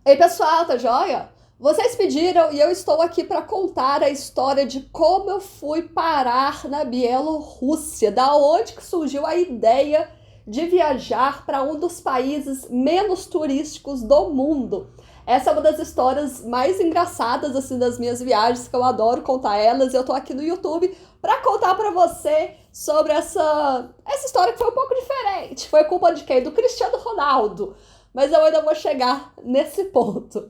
Ei pessoal, tá joia? Vocês pediram e eu estou aqui para contar a história de como eu fui parar na Bielorrússia, da onde que surgiu a ideia de viajar para um dos países menos turísticos do mundo. Essa é uma das histórias mais engraçadas assim das minhas viagens, que eu adoro contar elas, e eu tô aqui no YouTube para contar para você sobre essa história que foi um pouco diferente. Foi culpa de quem? Do Cristiano Ronaldo. Mas eu ainda vou chegar nesse ponto.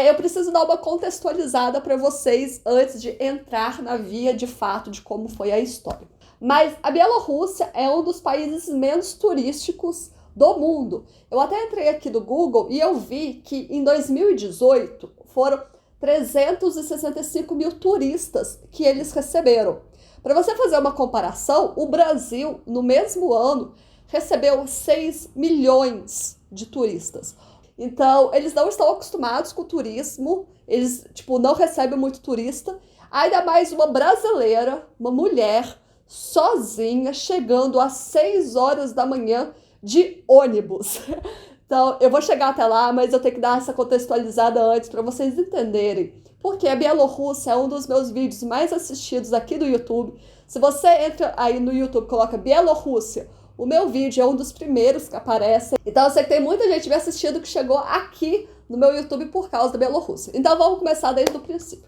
Eu preciso dar uma contextualizada para vocês antes de entrar na via de fato de como foi a história. Mas a Bielorrússia é um dos países menos turísticos do mundo. Eu até entrei aqui no Google e eu vi que em 2018 foram 365 mil turistas que eles receberam. Para você fazer uma comparação, o Brasil, no mesmo ano, recebeu 6 milhões de turistas. Então, eles não estão acostumados com o turismo, eles, não recebem muito turista. Ainda mais uma brasileira, uma mulher, sozinha, chegando às 6 horas da manhã de ônibus. Então, eu vou chegar até lá, mas eu tenho que dar essa contextualizada antes para vocês entenderem. Porque a Bielorrússia é um dos meus vídeos mais assistidos aqui do YouTube. Se você entra aí no YouTube e coloca Bielorrússia, o meu vídeo é um dos primeiros que aparece. Então eu sei que tem muita gente me assistindo que chegou aqui no meu YouTube por causa da Bielorrússia. Então vamos começar desde o princípio.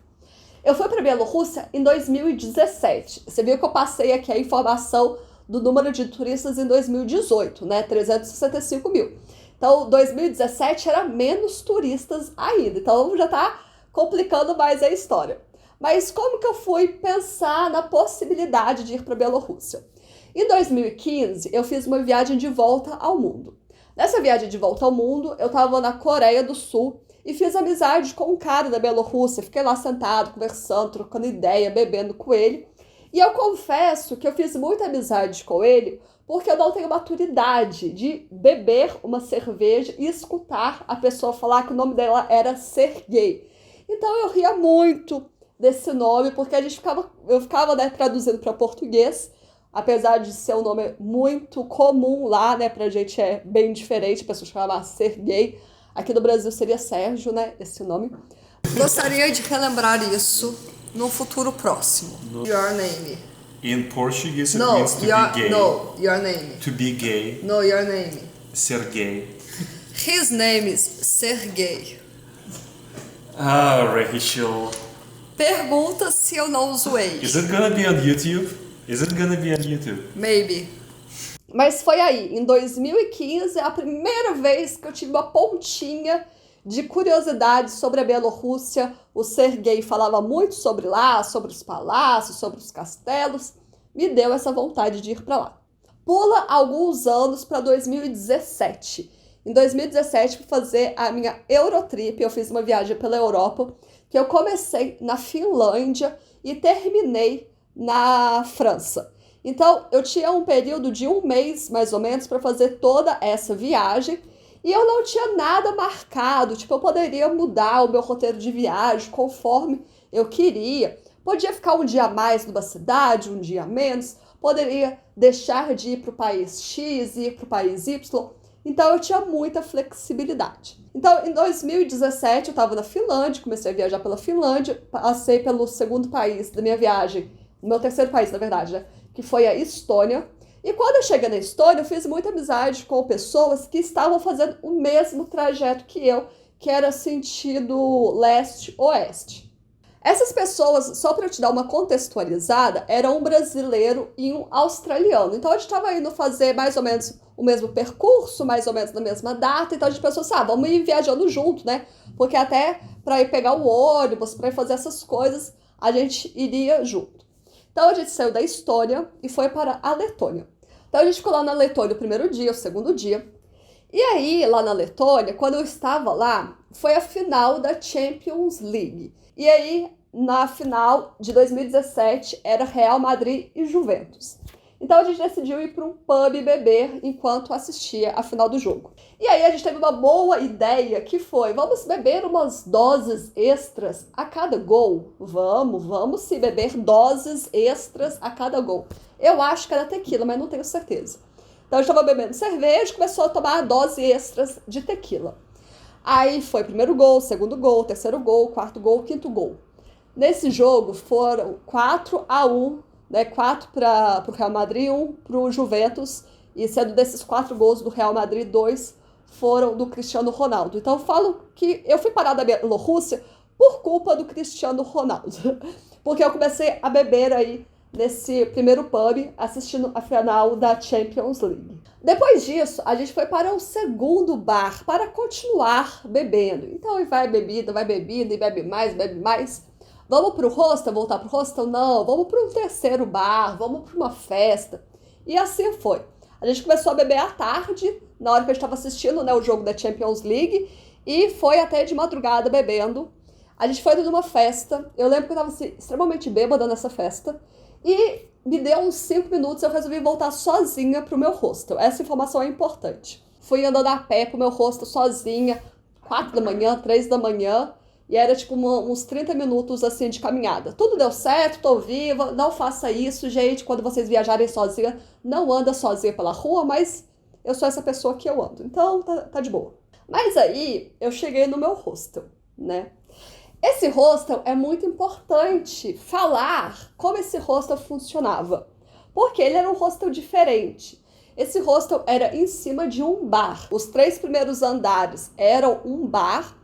Eu fui para a Bielorrússia em 2017. Você viu que eu passei aqui a informação do número de turistas em 2018, né? 365 mil. Então 2017 era menos turistas ainda. Então já tá complicando mais a história. Mas como que eu fui pensar na possibilidade de ir para a Bielorrússia? Em 2015, eu fiz uma viagem de volta ao mundo. Nessa viagem de volta ao mundo, eu estava na Coreia do Sul e fiz amizade com um cara da Bielorrússia. Fiquei lá sentado, conversando, trocando ideia, bebendo com ele. E eu confesso que eu fiz muita amizade com ele porque eu não tenho maturidade de beber uma cerveja e escutar a pessoa falar que o nome dela era Sergei. Então eu ria muito desse nome porque eu ficava traduzindo para português. Apesar de ser um nome muito comum lá, né, pra gente é bem diferente, a pessoa chamava Sergei. Aqui no Brasil seria Sérgio, né, esse nome. Gostaria de relembrar isso no futuro próximo. No. Your name. In Portuguese it means to be gay. No, your name. To be gay. No, your name. Sergei. His name is Sergei. Ah, Rachel. Pergunta se eu não zoei. Is it gonna be on YouTube? Is it gonna be on YouTube? Maybe. Mas foi aí, em 2015, a primeira vez que eu tive uma pontinha de curiosidade sobre a Bielorrússia. O Sergei falava muito sobre lá, sobre os palácios, sobre os castelos. Me deu essa vontade de ir para lá. Pula alguns anos para 2017. Em 2017, para fazer a minha Eurotrip, eu fiz uma viagem pela Europa, que eu comecei na Finlândia e terminei na França. Então, eu tinha um período de 1 mês, mais ou menos, para fazer toda essa viagem e eu não tinha nada marcado. Eu poderia mudar o meu roteiro de viagem conforme eu queria. Podia ficar um dia a mais numa cidade, um dia a menos. Poderia deixar de ir para o país X e ir para o país Y. Então, eu tinha muita flexibilidade. Então, em 2017, eu estava na Finlândia, comecei a viajar pela Finlândia, passei pelo segundo país da minha viagem, o meu terceiro país, na verdade, né? Que foi a Estônia. E quando eu cheguei na Estônia, eu fiz muita amizade com pessoas que estavam fazendo o mesmo trajeto que eu, que era sentido leste-oeste. Essas pessoas, só para eu te dar uma contextualizada, eram um brasileiro e um australiano. Então, a gente estava indo fazer mais ou menos o mesmo percurso, mais ou menos na mesma data. Então, a gente pensou assim, vamos ir viajando junto, né? Porque até para ir pegar o ônibus, para ir fazer essas coisas, a gente iria junto. Então, a gente saiu da Estônia e foi para a Letônia. Então, a gente ficou lá na Letônia o primeiro dia, o segundo dia. E aí, lá na Letônia, quando eu estava lá, foi a final da Champions League. E aí, na final de 2017, era Real Madrid e Juventus. Então, a gente decidiu ir para um pub beber enquanto assistia a final do jogo. E aí, a gente teve uma boa ideia, que foi, vamos beber umas doses extras a cada gol. Vamos se beber doses extras a cada gol. Eu acho que era tequila, mas não tenho certeza. Então, a gente estava bebendo cerveja e começou a tomar doses extras de tequila. Aí foi primeiro gol, segundo gol, terceiro gol, quarto gol, quinto gol. Nesse jogo foram 4-1, né? 4 para o Real Madrid, 1 para o Juventus. E sendo desses 4 gols do Real Madrid, 2 foram do Cristiano Ronaldo. Então eu falo que eu fui parar da Bielorrússia por culpa do Cristiano Ronaldo. Porque eu comecei a beber aí nesse primeiro pub, assistindo a final da Champions League. Depois disso, a gente foi para o segundo bar para continuar bebendo. Então vai bebida, e bebe mais. Vamos pro hostel, voltar pro hostel? Não, vamos para um terceiro bar, vamos para uma festa. E assim foi. A gente começou a beber à tarde, na hora que a gente estava assistindo, né, o jogo da Champions League, e foi até de madrugada bebendo. A gente foi numa festa, eu lembro que eu estava assim, extremamente bêbada nessa festa, e me deu uns 5 minutos, eu resolvi voltar sozinha pro meu hostel. Essa informação é importante. Fui andando a pé pro meu hostel sozinha, 4 da manhã, 3 da manhã, e era tipo uns 30 minutos assim de caminhada. Tudo deu certo, tô viva, não faça isso, gente. Quando vocês viajarem sozinha, não anda sozinha pela rua, mas eu sou essa pessoa que eu ando. Então tá de boa. Mas aí eu cheguei no meu hostel, né? Esse hostel é muito importante falar como esse hostel funcionava. Porque ele era um hostel diferente. Esse hostel era em cima de um bar. Os 3 primeiros andares eram um bar.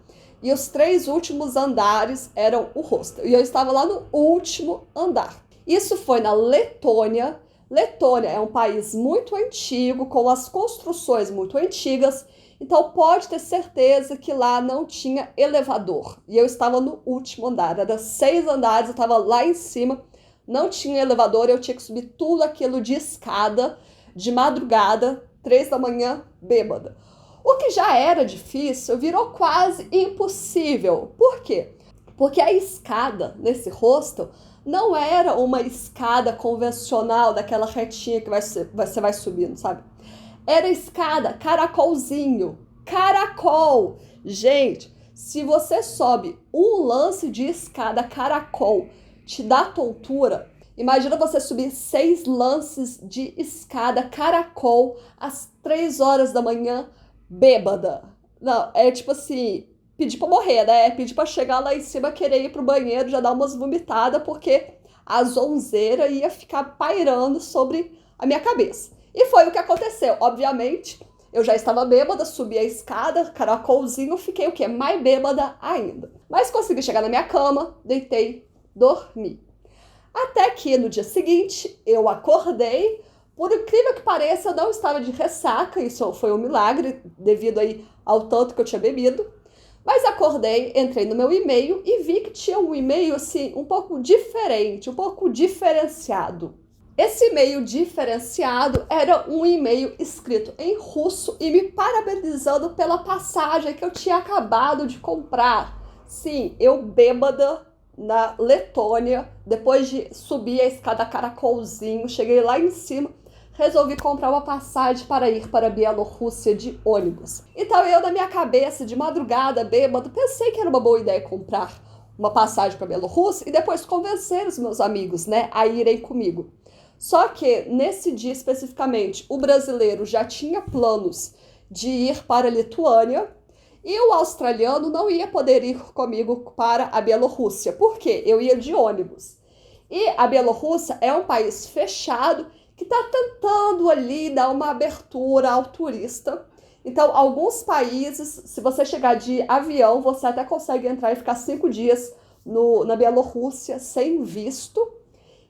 E os 3 últimos andares eram o hostel. E eu estava lá no último andar. Isso foi na Letônia. Letônia é um país muito antigo, com as construções muito antigas. Então pode ter certeza que lá não tinha elevador. E eu estava no último andar. Era 6 andares, eu estava lá em cima. Não tinha elevador, eu tinha que subir tudo aquilo de escada, de madrugada, 3 da manhã, bêbada. O que já era difícil virou quase impossível. Por quê? Porque a escada nesse hostel não era uma escada convencional, daquela retinha que você vai subindo, sabe? Era escada caracolzinho. Caracol! Gente, se você sobe um lance de escada caracol, te dá tontura. Imagina você subir 6 lances de escada caracol às 3 horas da manhã, bêbada. Não, é tipo assim, pedir pra morrer, né? É pedir pra chegar lá em cima, querer ir pro banheiro, já dar umas vomitadas, porque a zonzeira ia ficar pairando sobre a minha cabeça. E foi o que aconteceu. Obviamente, eu já estava bêbada, subi a escada, caracolzinho, fiquei o quê? Mais bêbada ainda. Mas consegui chegar na minha cama, deitei, dormi. Até que no dia seguinte, eu acordei. Por incrível que pareça, eu não estava de ressaca, isso foi um milagre, devido aí ao tanto que eu tinha bebido. Mas acordei, entrei no meu e-mail e vi que tinha um e-mail assim, um pouco diferente, um pouco diferenciado. Esse e-mail diferenciado era um e-mail escrito em russo e me parabenizando pela passagem que eu tinha acabado de comprar. Sim, eu bêbada na Letônia, depois de subir a escada caracolzinho, cheguei lá em cima, resolvi comprar uma passagem para ir para a Bielorrússia de ônibus. Então eu, na minha cabeça, de madrugada, bêbado, pensei que era uma boa ideia comprar uma passagem para a Bielorrússia e depois convencer os meus amigos, né, a irem comigo. Só que, nesse dia especificamente, o brasileiro já tinha planos de ir para a Lituânia e o australiano não ia poder ir comigo para a Bielorrússia. Por quê? Eu ia de ônibus. E a Bielorrússia é um país fechado que está tentando ali dar uma abertura ao turista. Então, alguns países, se você chegar de avião, você até consegue entrar e ficar 5 dias na Bielorrússia sem visto.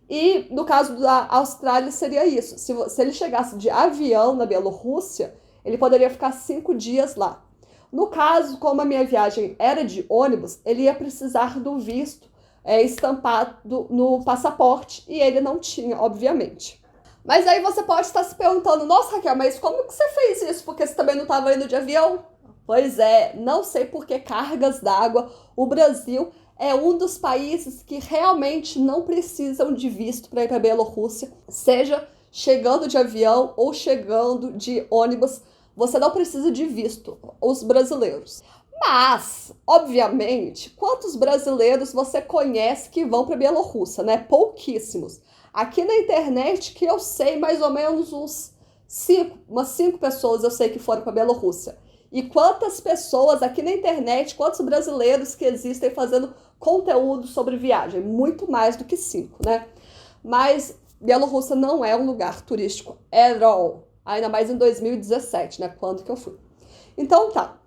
E no caso da Austrália seria isso. Se ele chegasse de avião na Bielorrússia, ele poderia ficar 5 dias lá. No caso, como a minha viagem era de ônibus, ele ia precisar do visto estampado no passaporte e ele não tinha, obviamente. Mas aí você pode estar se perguntando, nossa, Raquel, mas como que você fez isso? Porque você também não estava indo de avião? Pois é, não sei por que cargas d'água. O Brasil é um dos países que realmente não precisam de visto para ir para a Bielorrússia, seja chegando de avião ou chegando de ônibus, você não precisa de visto, os brasileiros. Mas, obviamente, quantos brasileiros você conhece que vão para a Bielorrússia, né? Pouquíssimos. Aqui na internet, que eu sei mais ou menos umas 5 pessoas eu sei que foram para a Bielorrússia. E quantas pessoas aqui na internet, quantos brasileiros que existem fazendo conteúdo sobre viagem? Muito mais do que 5, né? Mas Bielorrússia não é um lugar turístico at all. Ainda mais em 2017, né? Quando que eu fui. Então tá.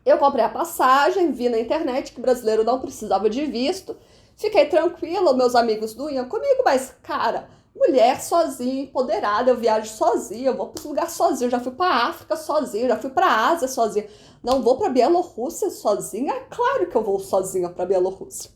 Eu comprei a passagem, vi na internet que brasileiro não precisava de visto. Fiquei tranquila, meus amigos não iam comigo, mas, cara, mulher sozinha, empoderada, eu viajo sozinha, eu vou para os lugares sozinha, eu já fui para a África sozinha, eu já fui para a Ásia sozinha. Não vou para Bielorrússia sozinha? É claro que eu vou sozinha para Bielorrússia.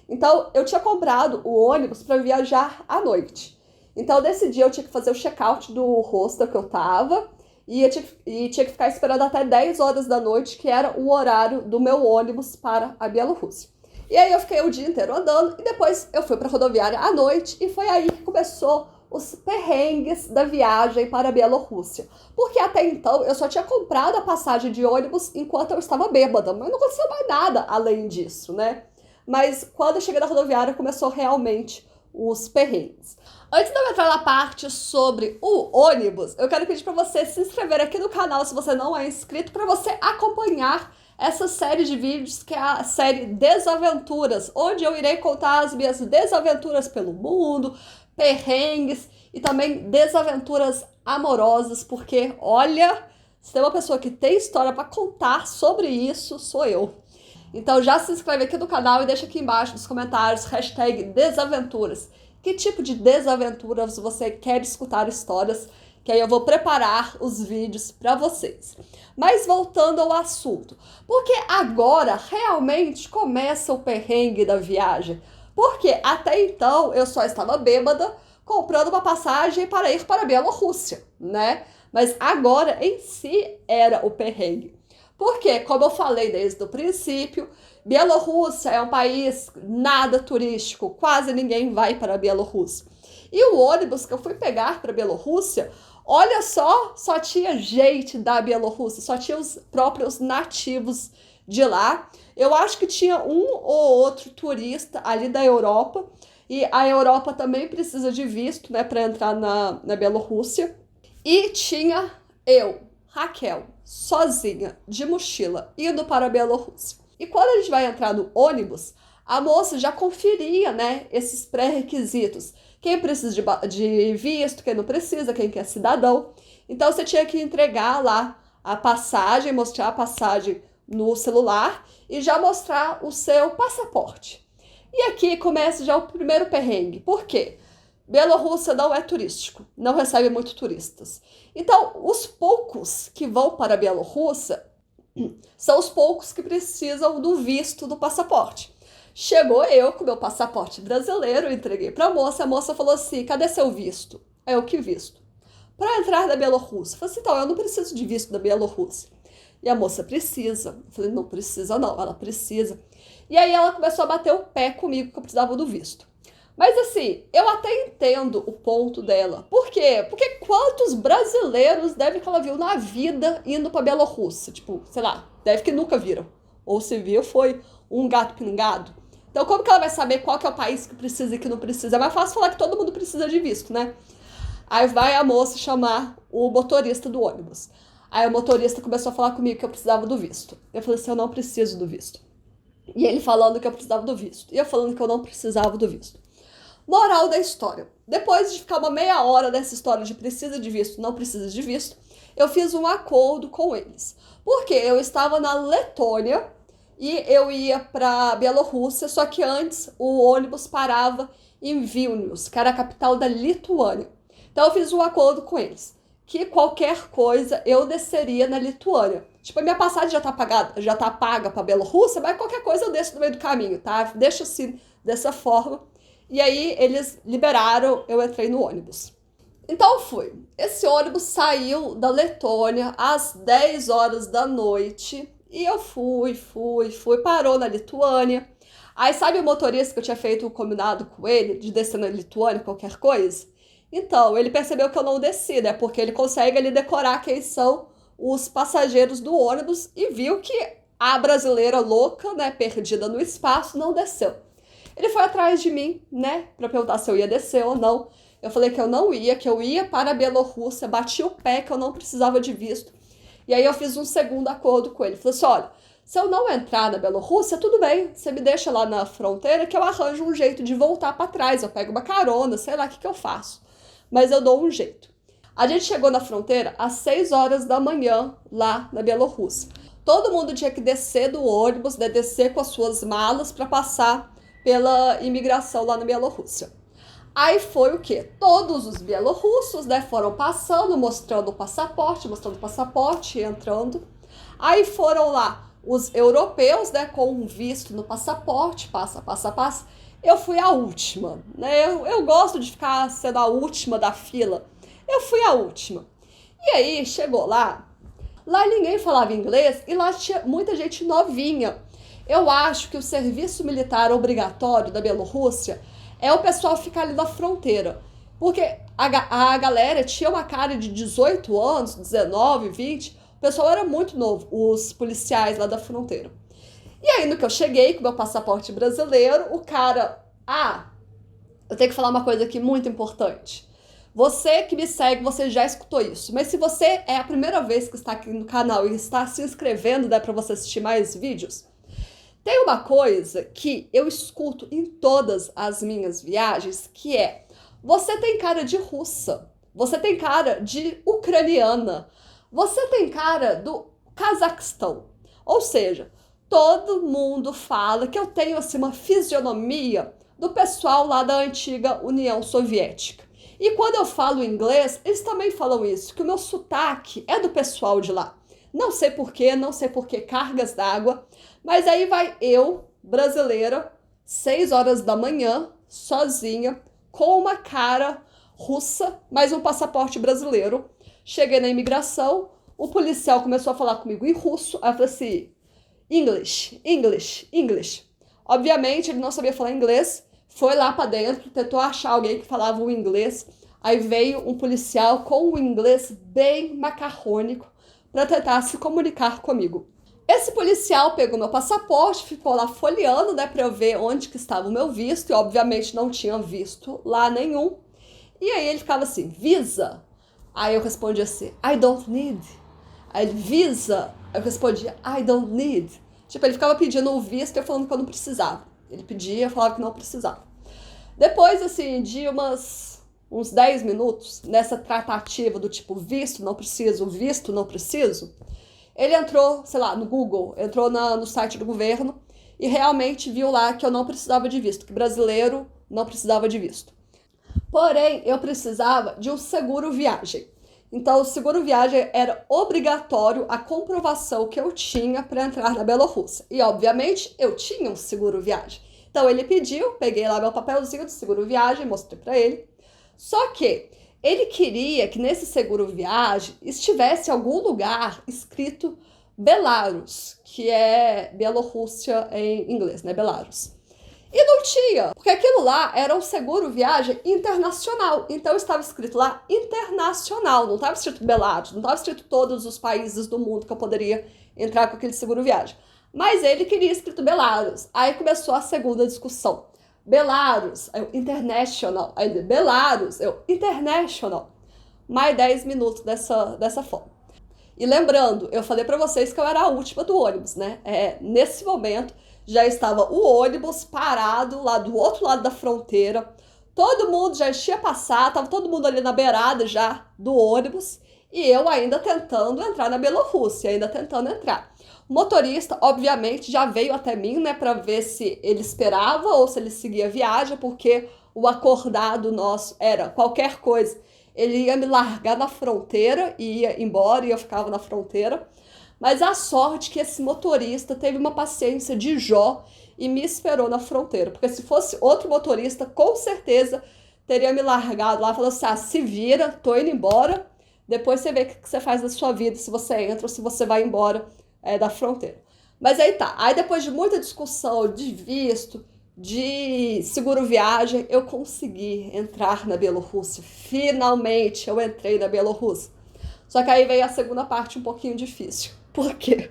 Então, eu tinha comprado o ônibus para viajar à noite. Então, nesse dia, eu tinha que fazer o check-out do hostel que eu tava e tinha que ficar esperando até 10 horas da noite, que era o horário do meu ônibus para a Bielorrússia. E aí eu fiquei o dia inteiro andando e depois eu fui para a rodoviária à noite e foi aí que começou os perrengues da viagem para a Bielorrússia. Porque até então eu só tinha comprado a passagem de ônibus enquanto eu estava bêbada, mas não aconteceu mais nada além disso, né? Mas quando eu cheguei na rodoviária começou realmente os perrengues. Antes de eu entrar na parte sobre o ônibus, eu quero pedir para você se inscrever aqui no canal se você não é inscrito, para você acompanhar essa série de vídeos que é a série Desaventuras, onde eu irei contar as minhas desaventuras pelo mundo, perrengues e também desaventuras amorosas, porque olha, se tem uma pessoa que tem história para contar sobre isso, sou eu. Então já se inscreve aqui no canal e deixa aqui embaixo nos comentários #desaventuras. Que tipo de desaventuras você quer escutar histórias, que aí eu vou preparar os vídeos para vocês. Mas voltando ao assunto, porque agora realmente começa o perrengue da viagem. Porque até então eu só estava bêbada comprando uma passagem para ir para a Bielorrússia, né? Mas agora em si era o perrengue. Porque, como eu falei desde o princípio, Bielorrússia é um país nada turístico, quase ninguém vai para a Bielorrússia. E o ônibus que eu fui pegar para a Bielorrússia, olha só tinha gente da Bielorrússia, só tinha os próprios nativos de lá. Eu acho que tinha um ou outro turista ali da Europa, e a Europa também precisa de visto, né, para entrar na Bielorrússia. E tinha eu, Raquel, sozinha, de mochila, indo para a Bielorrússia. E quando a gente vai entrar no ônibus, a moça já conferia, né, esses pré-requisitos. Quem precisa de visto, quem não precisa, quem quer cidadão. Então você tinha que entregar lá a passagem, mostrar a passagem no celular e já mostrar o seu passaporte. E aqui começa já o primeiro perrengue. Por quê? Bielorrússia não é turístico, não recebe muitos turistas. Então, os poucos que vão para a Bielorrússia são os poucos que precisam do visto do passaporte. Chegou eu com meu passaporte brasileiro, entreguei para a moça falou assim, cadê seu visto? Aí eu, que visto? Para entrar na Bielorrússia. Eu falei assim, então, eu não preciso de visto da Bielorrússia. E a moça precisa. Eu falei, não precisa não, ela precisa. E aí ela começou a bater o pé comigo que eu precisava do visto. Mas assim, eu até entendo o ponto dela. Por quê? Porque quantos brasileiros deve que ela viu na vida indo pra Bielorrússia? Tipo, sei lá, deve que nunca viram. Ou se viu, foi um gato pingado. Então como que ela vai saber qual que é o país que precisa e que não precisa? É mais fácil falar que todo mundo precisa de visto, né? Aí vai a moça chamar o motorista do ônibus. Aí o motorista começou a falar comigo que eu precisava do visto. Eu falei assim, eu não preciso do visto. E ele falando que eu precisava do visto. E eu falando que eu não precisava do visto. Moral da história. Depois de ficar uma meia hora dessa história de precisa de visto, não precisa de visto, eu fiz um acordo com eles. Porque eu estava na Letônia e eu ia para Bielorrússia, só que antes o ônibus parava em Vilnius, que era a capital da Lituânia. Então eu fiz um acordo com eles, que qualquer coisa eu desceria na Lituânia. Tipo, a minha passagem já tá paga para Bielorrússia, mas qualquer coisa eu desço no meio do caminho, tá? Deixa assim, dessa forma. E aí eles liberaram, eu entrei no ônibus. Então fui. Esse ônibus saiu da Letônia às 10 horas da noite. E eu fui, parou na Lituânia. Aí sabe o motorista que eu tinha feito um combinado com ele, de descer na Lituânia, qualquer coisa? Então, ele percebeu que eu não desci, né? Porque ele consegue ali decorar quem são os passageiros do ônibus e viu que a brasileira louca, né, perdida no espaço, não desceu. Ele foi atrás de mim, né, para perguntar se eu ia descer ou não. Eu falei que eu não ia, que eu ia para a Bielorrússia, bati o pé, que eu não precisava de visto. E aí eu fiz um segundo acordo com ele. Falei assim, olha, se eu não entrar na Bielorrússia, tudo bem, você me deixa lá na fronteira que eu arranjo um jeito de voltar para trás, eu pego uma carona, sei lá o que eu faço. Mas eu dou um jeito. A gente chegou na fronteira às 6 horas da manhã lá na Bielorrússia. Todo mundo tinha que descer do ônibus, né, descer com as suas malas para passar pela imigração lá na Bielorrússia. Aí foi o quê? Todos os bielorrussos, né, foram passando, mostrando o passaporte, entrando. Aí foram lá os europeus, né, com um visto no passaporte, passa. Eu fui a última, né? Eu gosto de ficar sendo a última da fila. Eu fui a última. E aí, chegou lá ninguém falava inglês e lá tinha muita gente novinha. Eu acho que o serviço militar obrigatório da Bielorrússia é o pessoal ficar ali na fronteira. Porque a galera tinha uma cara de 18 anos, 19, 20. O pessoal era muito novo, os policiais lá da fronteira. E aí, no que eu cheguei com meu passaporte brasileiro, o cara... eu tenho que falar uma coisa aqui muito importante. Você que me segue, você já escutou isso. Mas se você é a primeira vez que está aqui no canal e está se inscrevendo, né, para você assistir mais vídeos, tem uma coisa que eu escuto em todas as minhas viagens, que é: você tem cara de russa, você tem cara de ucraniana, você tem cara do Cazaquistão. Ou seja, todo mundo fala que eu tenho assim uma fisionomia do pessoal lá da antiga União Soviética. E quando eu falo inglês, eles também falam isso, que o meu sotaque é do pessoal de lá. Não sei porquê, cargas d'água. Mas aí vai eu, brasileira, 6 horas da manhã, sozinha, com uma cara russa, mas um passaporte brasileiro. Cheguei na imigração, o policial começou a falar comigo em russo. Aí eu falei assim, English. Obviamente, ele não sabia falar inglês. Foi lá pra dentro, tentou achar alguém que falava o inglês. Aí veio um policial com um inglês bem macarrônico para tentar se comunicar comigo. Esse policial pegou meu passaporte, ficou lá folheando, né, para eu ver onde que estava o meu visto, e obviamente não tinha visto lá nenhum. E aí ele ficava assim, visa? Aí eu respondi assim, I don't need. Aí ele, visa? Aí eu respondia, I don't need. Tipo, ele ficava pedindo o visto e eu falando que eu não precisava. Ele pedia, eu falava que não precisava. Depois, assim, de uns 10 minutos, nessa tratativa do tipo visto, não preciso, ele entrou, sei lá, no Google, entrou no site do governo e realmente viu lá que eu não precisava de visto, que brasileiro não precisava de visto. Porém, eu precisava de um seguro viagem. Então, o seguro viagem era obrigatório a comprovação que eu tinha para entrar na Bielorrússia. E, obviamente, eu tinha um seguro viagem. Então, ele pediu, peguei lá meu papelzinho de seguro viagem, mostrei para ele. Só que ele queria que nesse seguro viagem estivesse em algum lugar escrito Belarus, que é Bielorrússia em inglês, né? Belarus. E não tinha, porque aquilo lá era um seguro viagem internacional. Então estava escrito lá internacional, não estava escrito Belarus, não estava escrito todos os países do mundo que eu poderia entrar com aquele seguro viagem. Mas ele queria escrito Belarus. Aí começou a segunda discussão. Belarus, eu international, aí ele, Belarus, eu international. Mais 10 minutos dessa forma. E lembrando, eu falei para vocês que eu era a última do ônibus, né? Nesse momento já estava o ônibus parado lá do outro lado da fronteira. Todo mundo já tinha passado, estava todo mundo ali na beirada já do ônibus. E eu ainda tentando entrar na Bielorrússia, ainda tentando entrar. O motorista, obviamente, já veio até mim, né, para ver se ele esperava ou se ele seguia a viagem, porque o acordado nosso era qualquer coisa. Ele ia me largar na fronteira e ia embora e eu ficava na fronteira. Mas a sorte que esse motorista teve uma paciência de Jó e me esperou na fronteira. Porque se fosse outro motorista, com certeza teria me largado lá e falado assim, se vira, tô indo embora. Depois você vê o que você faz na sua vida, se você entra ou se você vai embora da fronteira. Mas aí tá. Aí depois de muita discussão de visto, de seguro viagem, eu consegui entrar na Bielorrússia. Finalmente eu entrei na Bielorrússia. Só que aí veio a segunda parte um pouquinho difícil. Por quê?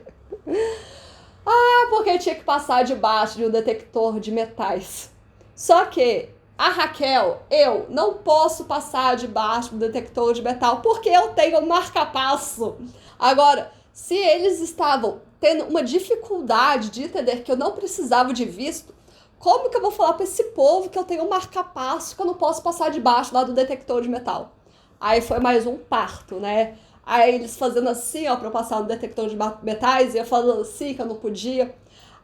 Porque tinha que passar debaixo de um detector de metais. Só que a Raquel, eu não posso passar debaixo do detector de metal porque eu tenho um marca-passo. Agora, Se eles estavam tendo uma dificuldade de entender que eu não precisava de visto, como que eu vou falar para esse povo que eu tenho um marca-passo, que eu não posso passar debaixo lá do detector de metal? Aí foi mais um parto, né? Aí eles fazendo assim, ó, pra eu passar no detector de metais, e eu falando assim, que eu não podia.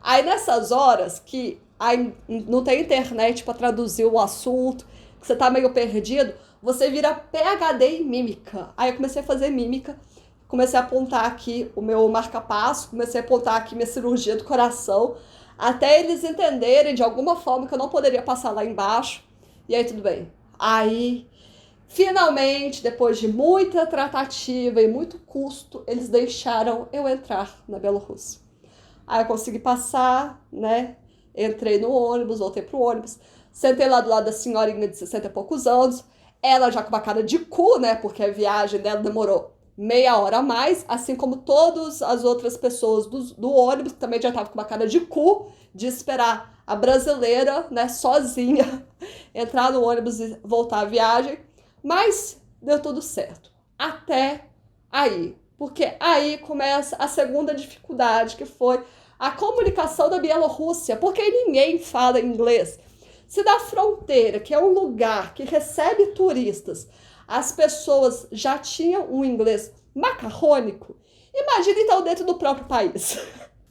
Aí nessas horas que aí não tem internet pra traduzir o assunto, que você tá meio perdido, você vira PhD em mímica. Aí eu comecei a fazer mímica, comecei a apontar aqui o meu marca-passo, comecei a apontar aqui minha cirurgia do coração, até eles entenderem de alguma forma que eu não poderia passar lá embaixo. E aí tudo bem. Aí finalmente, depois de muita tratativa e muito custo, eles deixaram eu entrar na Bielorrússia. Aí eu consegui passar, né? Entrei no ônibus, voltei pro ônibus, sentei lá do lado da senhorinha de 60 e poucos anos, ela já com uma cara de cu, né? Porque a viagem dela demorou meia hora a mais, assim como todas as outras pessoas do ônibus, que também já estavam com uma cara de cu, de esperar a brasileira, né, sozinha, entrar no ônibus e voltar a viagem. Mas deu tudo certo. Até aí. Porque aí começa a segunda dificuldade, que foi a comunicação da Bielorrússia, porque ninguém fala inglês. Se da fronteira, que é um lugar que recebe turistas, as pessoas já tinham um inglês macarrônico, imagina então dentro do próprio país.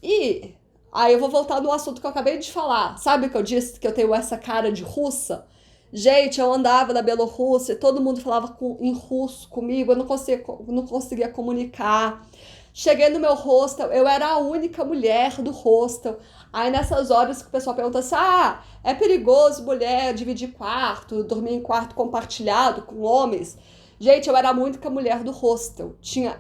E aí eu vou voltar no assunto que eu acabei de falar. Sabe que eu disse que eu tenho essa cara de russa? Gente, eu andava na Bielorrússia, todo mundo falava em russo comigo, eu não conseguia comunicar. Cheguei no meu hostel, eu era a única mulher do hostel. Aí nessas horas que o pessoal pergunta assim, é perigoso mulher dividir quarto, dormir em quarto compartilhado com homens? Gente, eu era a única mulher do hostel. Tinha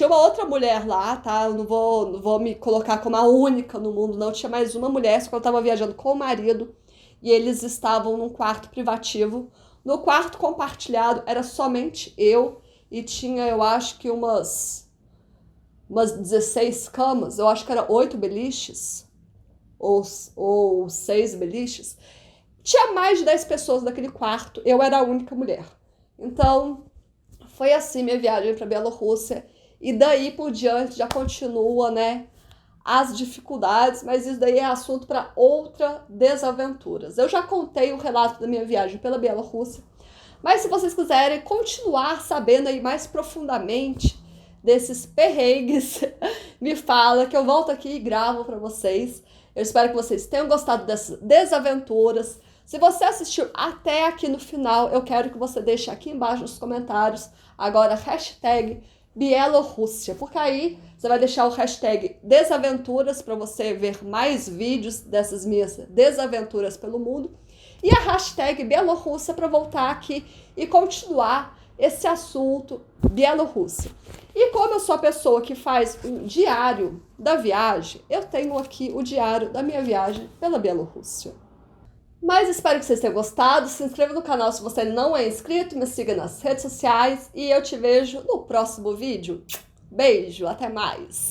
uma outra mulher lá, tá? Eu não vou me colocar como a única no mundo, não. Tinha mais uma mulher, só que eu tava viajando com o marido. E eles estavam num quarto privativo. No quarto compartilhado era somente eu e tinha, eu acho que umas 16 camas, eu acho que era 8 beliches ou 6 beliches. Tinha mais de 10 pessoas naquele quarto, eu era a única mulher. Então, foi assim minha viagem para Bielorrússia e daí por diante já continua, né? As dificuldades, mas isso daí é assunto para outra desaventuras. Eu já contei o relato da minha viagem pela Bielorrússia, mas se vocês quiserem continuar sabendo aí mais profundamente desses perrengues, me fala que eu volto aqui e gravo para vocês. Eu espero que vocês tenham gostado dessas desaventuras. Se você assistiu até aqui no final, eu quero que você deixe aqui embaixo nos comentários agora hashtag Bielorrússia, porque aí você vai deixar o hashtag desaventuras para você ver mais vídeos dessas minhas desaventuras pelo mundo e a hashtag Bielorrússia para voltar aqui e continuar esse assunto Bielorrússia. E como eu sou a pessoa que faz um diário da viagem, eu tenho aqui o diário da minha viagem pela Bielorrússia. Mas espero que vocês tenham gostado. Se inscreva no canal se você não é inscrito, me siga nas redes sociais e eu te vejo no próximo vídeo. Beijo, até mais!